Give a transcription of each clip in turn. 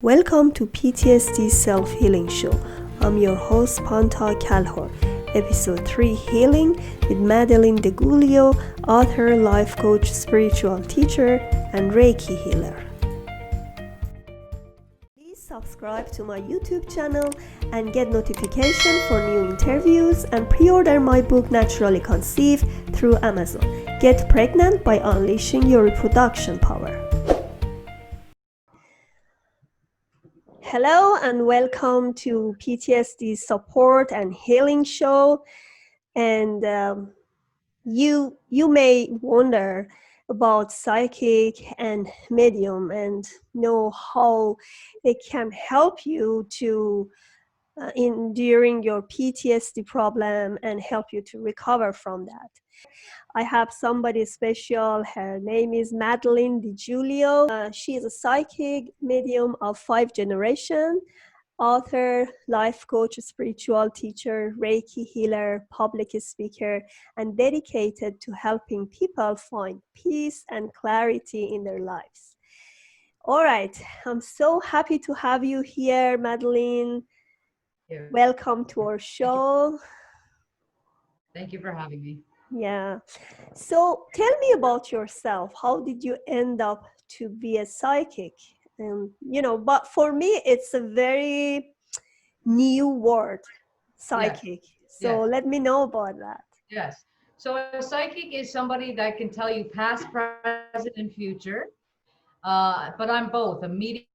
Welcome to PTSD Self-Healing Show. I'm your host Pantea Kalhor. Episode 3, Healing with Madeline Deguilio, author, life coach, spiritual teacher, and Reiki healer. Please subscribe to my YouTube channel and get notification for new interviews, and pre-order my book Naturally Conceived through Amazon. Get pregnant by unleashing your reproduction power. Hello and welcome to PTSD Support and Healing Show. And you may wonder about psychic and medium and know how they can help you to during your PTSD problem and help you to recover from that. I have somebody special. Her name is Madeline Deguilio. She is a psychic medium of 5 generations, author, life coach, spiritual teacher, Reiki healer, public speaker, and dedicated to helping people find peace and clarity in their lives. All right, I'm so happy to have you here, Madeline. Welcome to our show. Thank you for having me. Yeah. So tell me about yourself. How did you end up to be a psychic? But for me, it's a very new word, psychic. Yes. So Yes. let me know about that. Yes. So a psychic is somebody that can tell you past, present, and future. But I'm both. A medium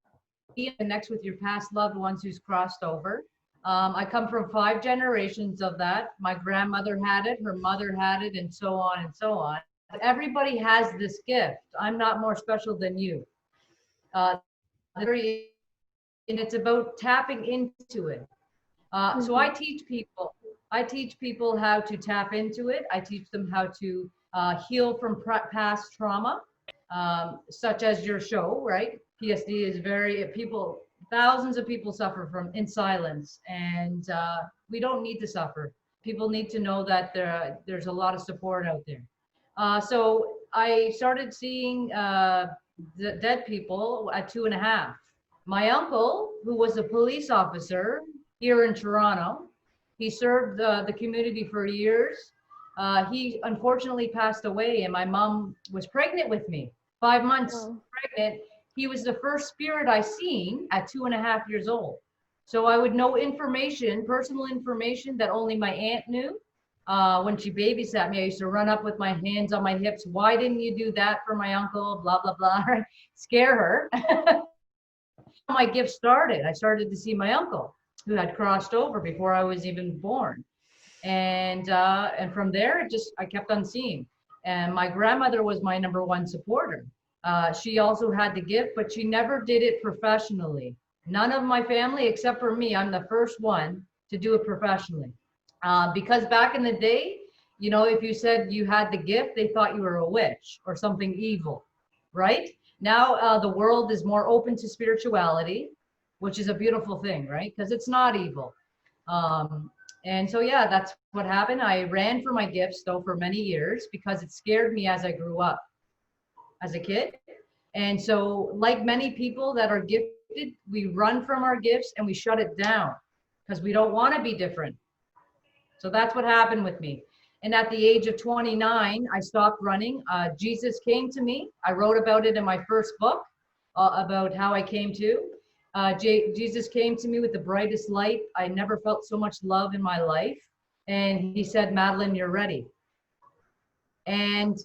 connects with your past loved ones who's crossed over. I come from 5 generations of that. My grandmother had it, her mother had it, and so on and so on. Everybody has this gift. I'm not more special than you. And it's about tapping into it. So I teach people how to tap into it. I teach them how to heal from past trauma, such as your show, right? PSD is thousands of people suffer from in silence, and we don't need to suffer. People need to know that there's a lot of support out there. So I started seeing the dead people at 2.5. My uncle, who was a police officer here in Toronto, he served the community for years. He unfortunately passed away, and my mom was pregnant with me, 5 months pregnant. He was the first spirit I seen at 2.5 years old. So I would know information, personal information that only my aunt knew. When she babysat me, I used to run up with my hands on my hips. Why didn't you do that for my uncle? Blah, blah, blah. Scare her. My gift started. I started to see my uncle, who had crossed over before I was even born. And from there, I kept on seeing. And my grandmother was my number 1 supporter. She also had the gift, but she never did it professionally. None of my family, except for me, I'm the first one to do it professionally. Because back in the day, if you said you had the gift, they thought you were a witch or something evil, right? Now the world is more open to spirituality, which is a beautiful thing, right? Because it's not evil. And so, yeah, that's what happened. I ran for my gifts, though, for many years because it scared me as I grew up as a kid. And so, like many people that are gifted, we run from our gifts and we shut it down because we don't want to be different. So that's what happened with me. And at the age of 29, I stopped running. Jesus came to me. I wrote about it in my first book, about how I came to. Jesus came to me with the brightest light. I never felt so much love in my life. And he said, Madeline, you're ready. And,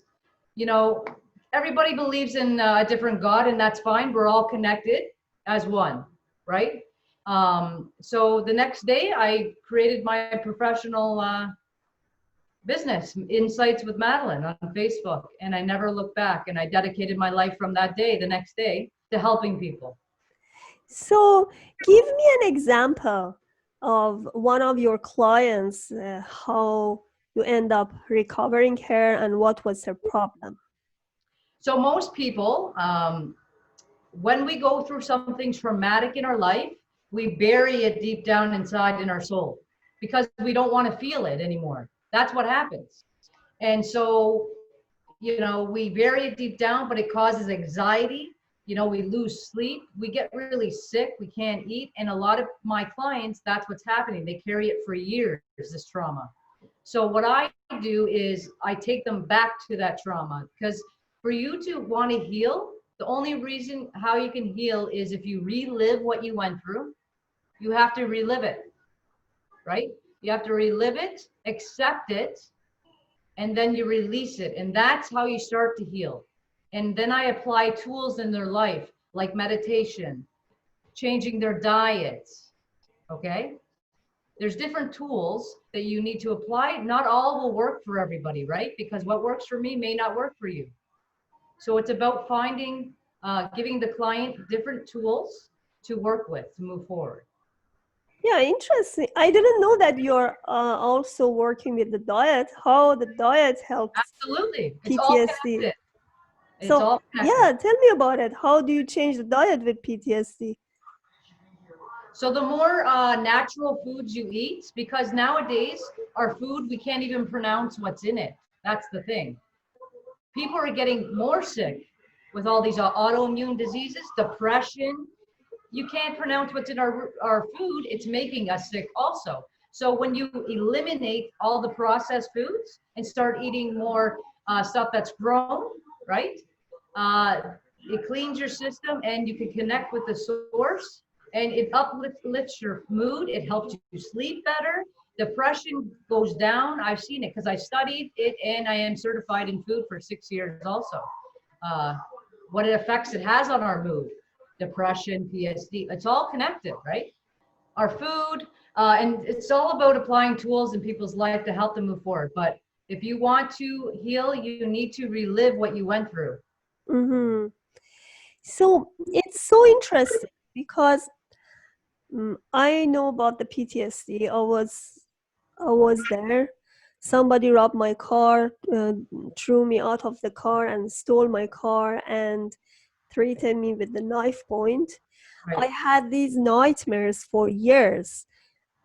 everybody believes in a different God, and that's fine. We're all connected as one, right? So the next day, I created my professional business, Insights with Madeline, on Facebook, and I never looked back. And I dedicated my life from that day, the next day, to helping people. So give me an example of one of your clients, how you end up recovering her and what was her problem. So most people, when we go through something traumatic in our life, we bury it deep down inside in our soul because we don't want to feel it anymore. That's what happens. And so, we bury it deep down, but it causes anxiety. we lose sleep, we get really sick, we can't eat. And a lot of my clients, that's what's happening. They carry it for years, this trauma. So what I do is I take them back to that trauma, because for you to want to heal, the only reason how you can heal is if you relive what you went through. You have to relive it, right? You have to relive it, accept it, and then you release it. And that's how you start to heal. And then I apply tools in their life, like meditation, changing their diets. Okay. There's different tools that you need to apply. Not all will work for everybody, right? Because what works for me may not work for you. So it's about finding, giving the client different tools to work with to move forward. Yeah, interesting. I didn't know that you're also working with the diet, how the diet helps Absolutely. It's all PTSD. connected. It's So, all connected. yeah, tell me about it. How do you change the diet with PTSD? So the more natural foods you eat, because nowadays our food, we can't even pronounce what's in it. That's the thing. People are getting more sick with all these autoimmune diseases, depression. You can't pronounce what's in our food. It's making us sick also. So when you eliminate all the processed foods and start eating more stuff that's grown, right? Uh, it cleans your system and you can connect with the source, and it uplifts your mood. It helps you sleep better. Depression goes down. I've seen it because I studied it and I am certified in food for 6 years also. Uh, what effects it has on our mood, depression, PSD, it's all connected, right? Our food, and it's all about applying tools in people's life to help them move forward. But if you want to heal, you need to relive what you went through. Mm-hmm. So it's so interesting because I know about the PTSD. I was there. Somebody robbed my car, threw me out of the car, and stole my car and threatened me with the knife point. I Right. had these nightmares for years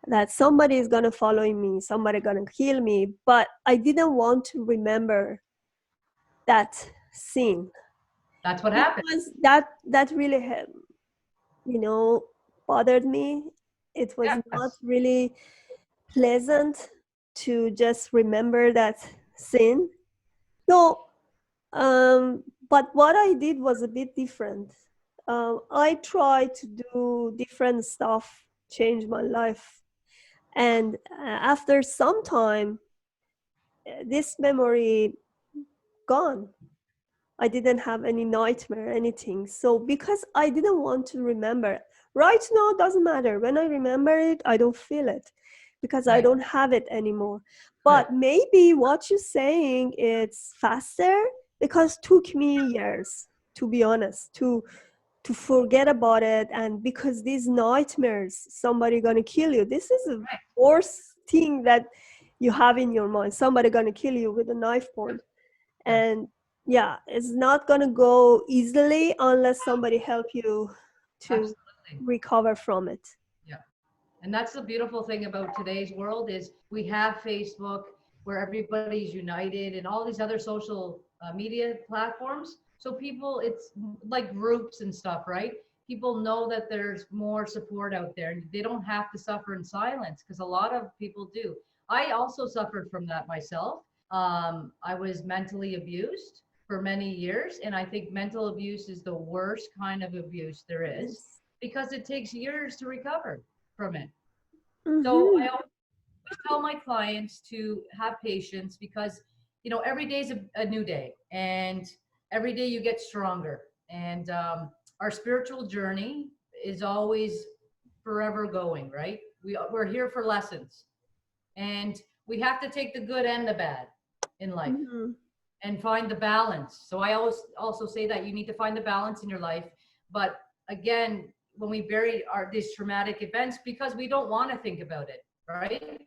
that somebody is gonna follow me, somebody gonna kill me, but I didn't want to remember that scene That's what happened. because that really you know bothered me. It was not Yes. really pleasant to just remember that scene. So but what I did was a bit different. I tried to do different stuff, change my life, and after some time this memory gone. I didn't have any nightmare, anything. So because I didn't want to remember, right now it doesn't matter. When I remember it, I don't feel it because I Right. don't have it anymore. Good. But maybe what you're saying it's faster because it took me years, to be honest, to forget about it. And because these nightmares, somebody gonna kill you. This is the Right. worst thing that you have in your mind. Somebody gonna kill you with a knife point. Yes. And yeah, it's not going to go easily unless somebody help you to Absolutely. recover from it. Yeah. And that's the beautiful thing about today's world is we have Facebook where everybody's united and all these other social media platforms. So people, it's like groups and stuff, right? People know that there's more support out there and they don't have to suffer in silence because a lot of people do. I also suffered from that myself. I was mentally abused for many years. And I think mental abuse is the worst kind of abuse there is Yes. because it takes years to recover from it. So I Mm-hmm. always tell my clients to have patience because, every day is a new day and every day you get stronger. And our spiritual journey is always forever going, right? We're here for lessons and we have to take the good and the bad in life Mm-hmm. and find the balance. So I always also say that you need to find the balance in your life. But again, when we bury these traumatic events because we don't want to think about it, right?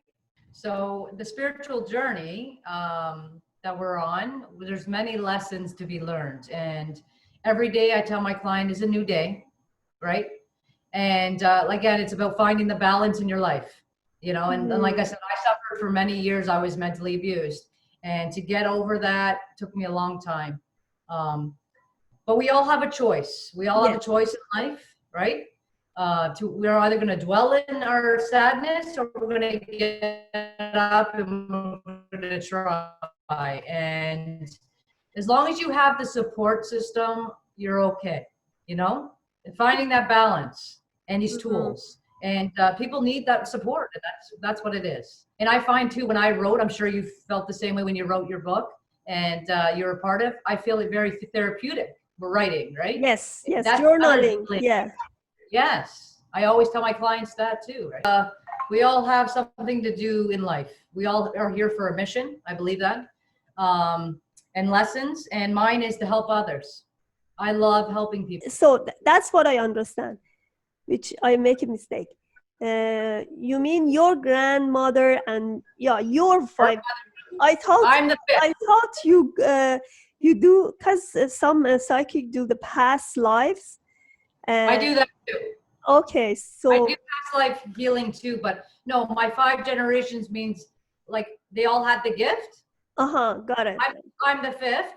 So the spiritual journey that we're on, there's many lessons to be learned. And every day I tell my client is a new day, right? And again, it's about finding the balance in your life, and like I Mm-hmm. said, I suffered for many years. I was mentally abused. And to get over that took me a long time. Um, But we all have a choice. We all have a Yes. choice in life, right? We're either going to dwell in our sadness, or we're going to get up and we're going to try. And as long as you have the support system, you're okay. You know, and finding that balance and these Mm-hmm. tools. And people need that support. And that's what it is. And I find too, when I wrote, I'm sure you felt the same way when you wrote your book and you're a part of. I feel it very therapeutic. We're writing, right? Yes, yes, That's another journaling. thing. Yeah. Yes, I always tell my clients that too. Right? We all have something to do in life. We all are here for a mission. I believe that, and lessons. And mine is to help others. I love helping people. So that's what I understand, which I make a mistake. You mean your grandmother and yeah, your five. I'm the fifth. I thought you do because some psychic do the past lives. I do that too. Okay, I so do past life healing too, but no, my 5 generations means like they all had the gift. got it. I'm the fifth,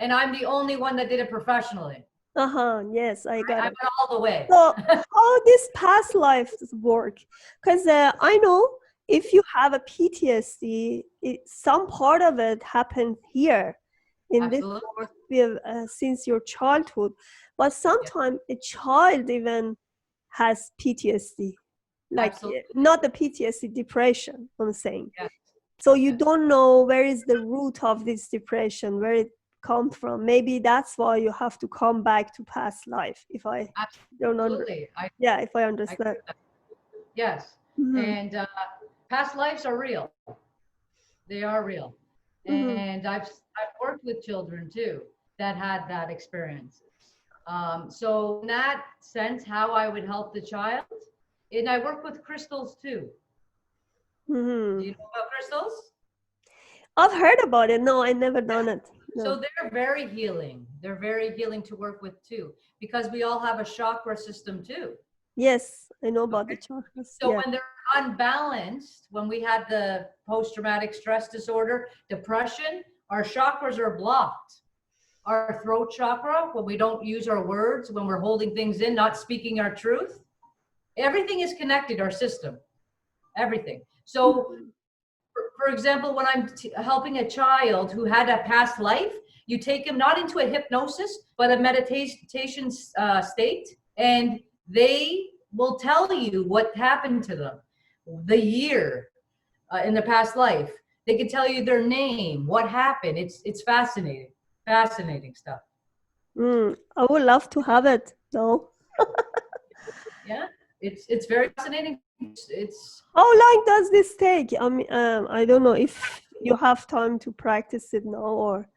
and I'm the only one that did it professionally. Yes, I got I it. went all the way. So how this past lives work? Because I know if you have a PTSD, some part of it happened here in Absolutely. this since your childhood, but sometimes a child even has PTSD, like not the PTSD, depression. I'm saying. Yes. So you don't know where is the root of this depression, where it come from. Maybe that's why you have to come back to past life. If I don't Absolutely. if I understand. Yes. And past lives are real. They are real. And I've worked with children too that had that experience. So in that sense, how I would help the child, and I work with crystals too. Do you know about crystals? I've heard about it. No, I never done it. No. So they're very healing. They're very healing to work with too, because we all have a chakra system too. Yes, I know about the chakras. So when they're unbalanced, when we had the post-traumatic stress disorder, depression, our chakras are blocked. Our throat chakra, when we don't use our words, when we're holding things in, not speaking our truth, everything is connected, our system, everything. So for example, when I'm helping a child who had a past life, you take him not into a hypnosis, but a meditation state, and they will tell you what happened to them, the year in the past life. They can tell you their name, what happened. It's fascinating stuff. I would love to have it, though. Yeah, it's very fascinating. It's how long does this take? I mean, I don't know if you have time to practice it now or.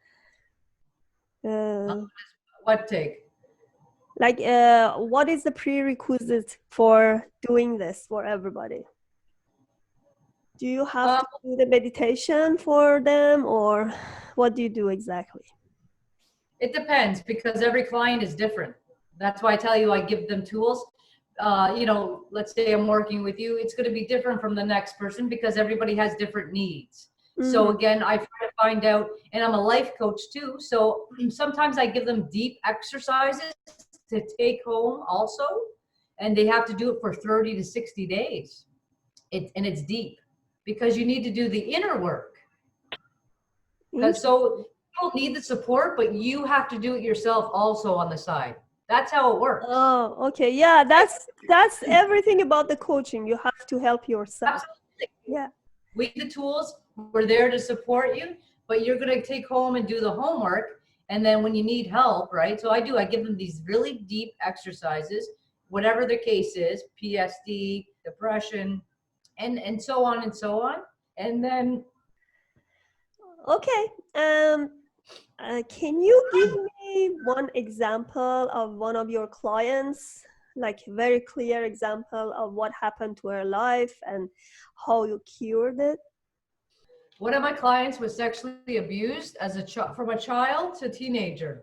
What take? Like, what is the prerequisite for doing this for everybody? Do you have to do the meditation for them, or what do you do exactly? It depends, because every client is different. That's why I tell you I give them tools. Let's say I'm working with you, it's going to be different from the next person because everybody has different needs. So again, I try to find out, and I'm a life coach too. So sometimes I give them deep exercises to take home also, and they have to do it for 30 to 60 days. And it's deep because you need to do the inner work. So you don't need the support, but you have to do it yourself also on the side. That's how it works. Oh, okay. Yeah, that's everything about the coaching. You have to help yourself. Absolutely. Yeah. We have the tools, we're there to support you, but you're going to take home and do the homework. And then when you need help, right? So I give them these really deep exercises, whatever the case is, PSD, depression, and so on and so on. And then. Okay. Can you give me one example of one of your clients, like a very clear example of what happened to her life and how you cured it? One of my clients was sexually abused as from a child to teenager.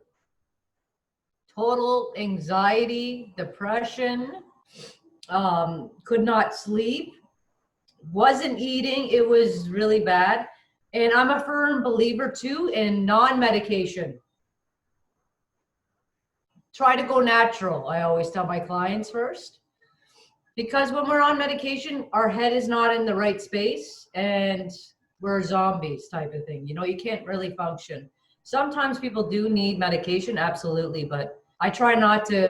Total anxiety, depression, could not sleep, wasn't eating. It was really bad. And I'm a firm believer too in non-medication. try to go natural. I always tell my clients first, because when we're on medication, our head is not in the right space and we're zombies type of thing. You know, you can't really function. Sometimes people do need medication, absolutely, but I try not to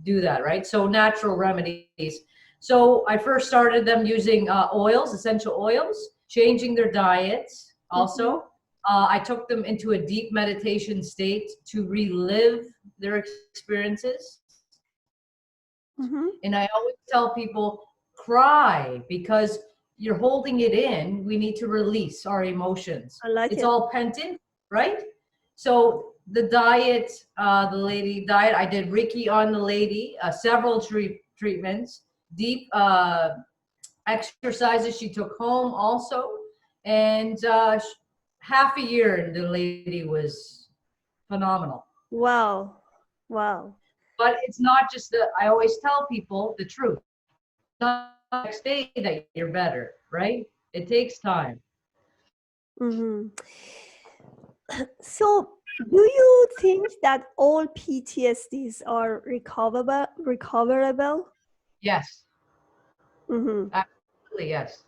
do that, right? So natural remedies. So I first started them using oils, essential oils, changing their diets Mm-hmm. also. I took them into a deep meditation state to relive their experiences. And I Mm-hmm. always tell people, cry, because you're holding it in. We need to release our emotions. I It's like it. all pent in, right? So the diet, the lady diet, I did Reiki on the lady, several treatments, deep exercises she took home also. And half a year, and the lady was phenomenal. Wow. Wow. But it's not just the, I always tell people the truth. It's not the next day that you're better, right? It takes time. Mm-hmm. So, do you think that all PTSDs are recoverable? Yes, Mm-hmm. absolutely, yes.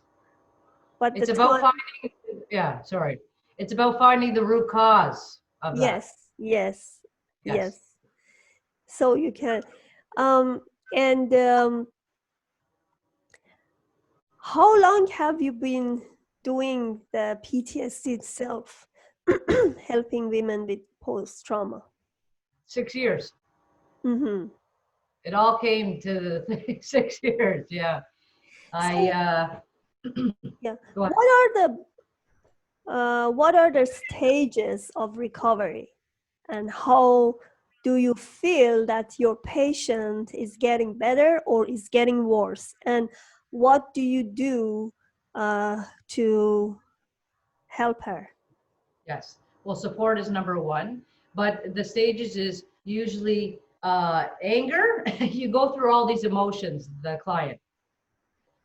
But the It's about time, finding, yeah, sorry. It's about finding the root cause of that. yes, yes, Yes. yes. So you can, um, and how long have you been doing the PTSD itself, helping women with post trauma? 6 years. Mm-hmm. It all came to the 6 years. Yeah. I, So yeah, go ahead. what are the stages of recovery, and how do you feel that your patient is getting better or is getting worse, and what do you do to help her? Yes. Well, support is number one, but the stages is usually anger. You go through all these emotions, the client,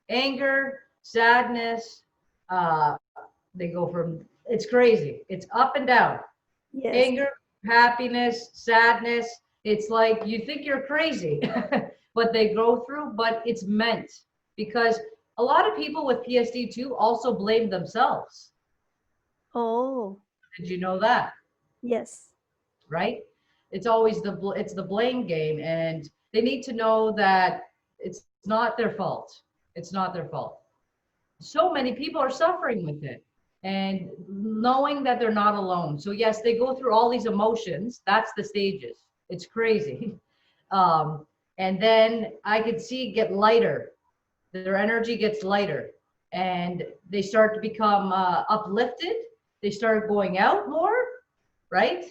anger, sadness. Uh, they go from, it's crazy. It's up and down. Yes. Anger, happiness, sadness. It's like you think you're crazy, what they go through, but it's meant, because a lot of people with PSD too also blame themselves. Oh, Did you know that? yes. Right? It's always it's the blame game, and they need to know that it's not their fault. It's not their fault. So many people are suffering with it, and knowing that they're not alone. So yes, they go through all these emotions. That's the stages. It's crazy. um, and then I could see it get lighter. Their energy gets lighter, and they start to become uplifted. They start going out more, right?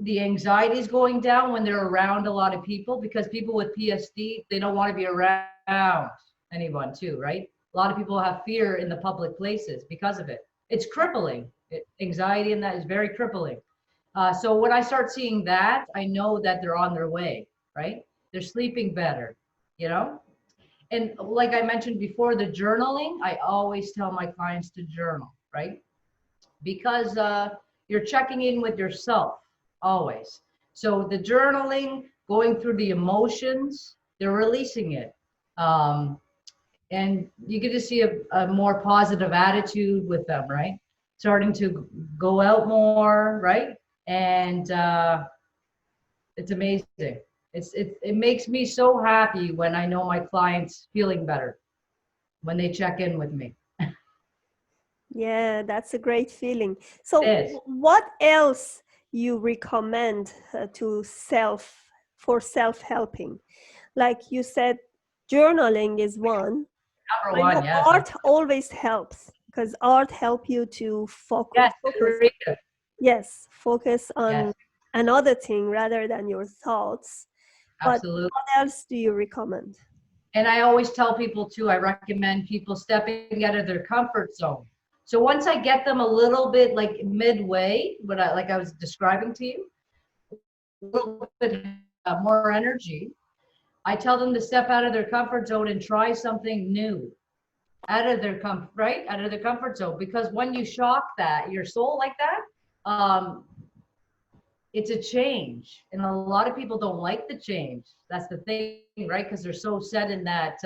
The anxiety is going down when they're around a lot of people, because people with PSD, they don't want to be around anyone too, right? A lot of people have fear in the public places because of it. It's crippling. Anxiety and that is very crippling. So when I start seeing that, I know that they're on their way, right? They're sleeping better, you know? And like I mentioned before, the journaling, I always tell my clients to journal, right? Because you're checking in with yourself always. So the journaling, going through the emotions, they're releasing it. Um, and you get to see a more positive attitude with them, right? Starting to go out more, right? And it's amazing. It makes me so happy when I know my clients feeling better when they check in with me. Yeah, that's a great feeling. It So, is what else you recommend to for self-helping? Like you said, journaling is one. number I know one. Yes, art always helps because art help you to yes, focus. Rita. Yes, focus on Yes, another thing rather than your thoughts. But absolutely. what else do you recommend? And I always tell people too, I recommend people stepping out of their comfort zone. So once I get them a little bit like midway, what I like I was describing to you, a little bit more energy, I tell them to step out of their comfort zone and try something new, out of their right, out of their comfort zone. Because when you shock that your soul like that, um, it's a change, and a lot of people don't like the change. That's the thing, right? Because they're so set in that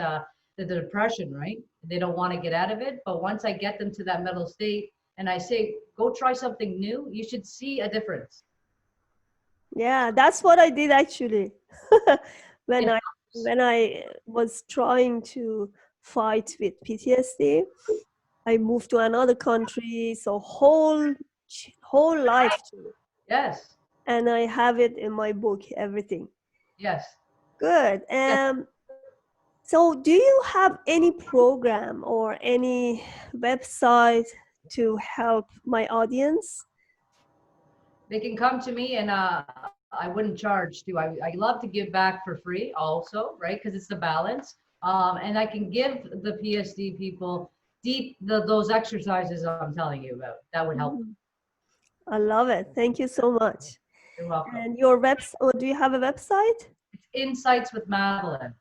the depression, right? They don't want to get out of it. But once I get them to that mental state, and I say, go try something new, you should see a difference. Yeah, that's what I did actually. when It I helps. when I was trying to fight with PTSD, I moved to another country, so whole life too. Yes, And I have it in my book, everything. yes, Good. yes. So do you have any program or any website to help my audience? They can come to me, and I wouldn't charge too. I love to give back for free also, right? Because it's the balance. And I can give the PSD people those exercises I'm telling you about. That would help. Mhm. I love it. Thank you so much. You're welcome. And your do you have a website? It's Insights with Madeline.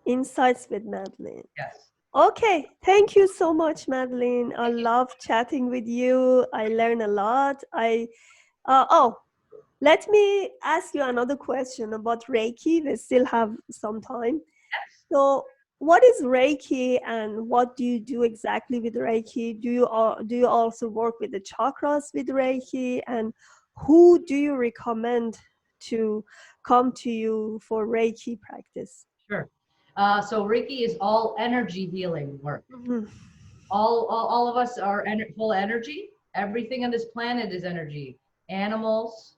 Insights with Madeline. Yes. Okay, thank you so much, Madeline. I Thank you. love chatting with you. I learn a lot. Oh, let me ask you another question about Reiki. We still have some time. So, what is Reiki, and what do you do exactly with Reiki? Do you also work with the chakras with Reiki? And who do you recommend to come to you for Reiki practice? Sure. So Reiki is all energy healing work. Mhm. All of us are full energy. Everything on this planet is energy. Animals,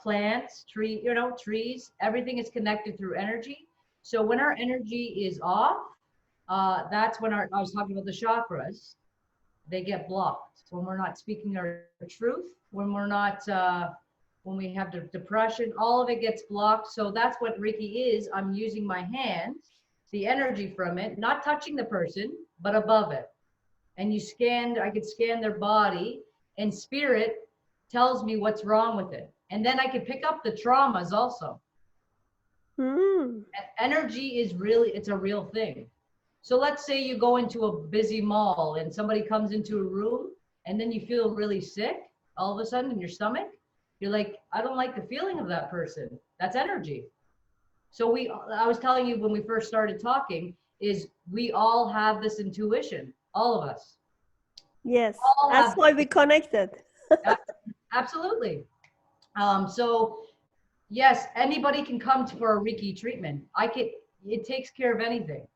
plants, trees, everything is connected through energy. So when our energy is off, that's when I was talking about the chakras, they get blocked. When we're not speaking our truth, when we have depression, all of it gets blocked. So that's what Reiki is. I'm using my hands, the energy from it, not touching the person, but above it. And I could scan their body, and spirit tells me what's wrong with it. And then I can pick up the traumas also. Mm. Energy is it's a real thing. So let's say you go into a busy mall and somebody comes into a room, and then you feel really sick all of a sudden in your stomach. You're like, I don't like the feeling of that person. That's energy. So I was telling you when we first started talking, is we all have this intuition, all of us. Yes, All that's have why we connected. absolutely. So yes, anybody can come for a Reiki treatment. It takes care of anything.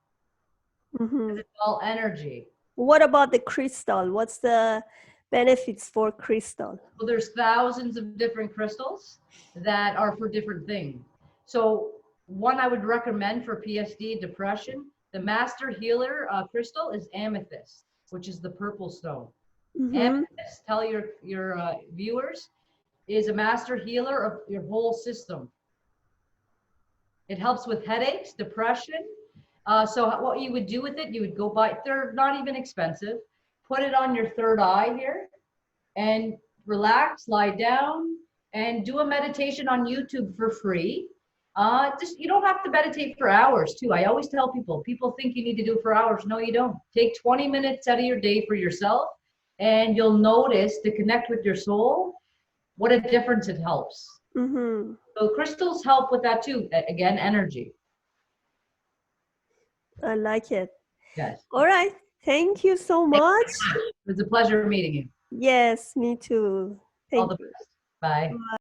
Mhm. It's all energy. What about the crystal? What's the benefits for crystal? Well, there's thousands of different crystals that are for different things. So one I would recommend for PSD depression, the master healer crystal is amethyst, which is the purple stone. Mm-hmm. Amethyst, tell your viewers, is a master healer of your whole system. It helps with headaches, depression. So what you would do with it, you would go buy, they're not even expensive. Put it on your third eye here and relax, lie down, and do a meditation on YouTube for free. Just you don't have to meditate for hours too. I always tell people think you need to do it for hours. No, you don't. Take 20 minutes out of your day for yourself, and you'll notice to connect with your soul, what a difference it helps. Mm-hmm. So crystals help with that too. Again, energy. I like it. Yes. All right. Thank you so Thank you much. very much. It was a pleasure meeting you. Yes, me too. All Thank the you. best. Bye. Bye.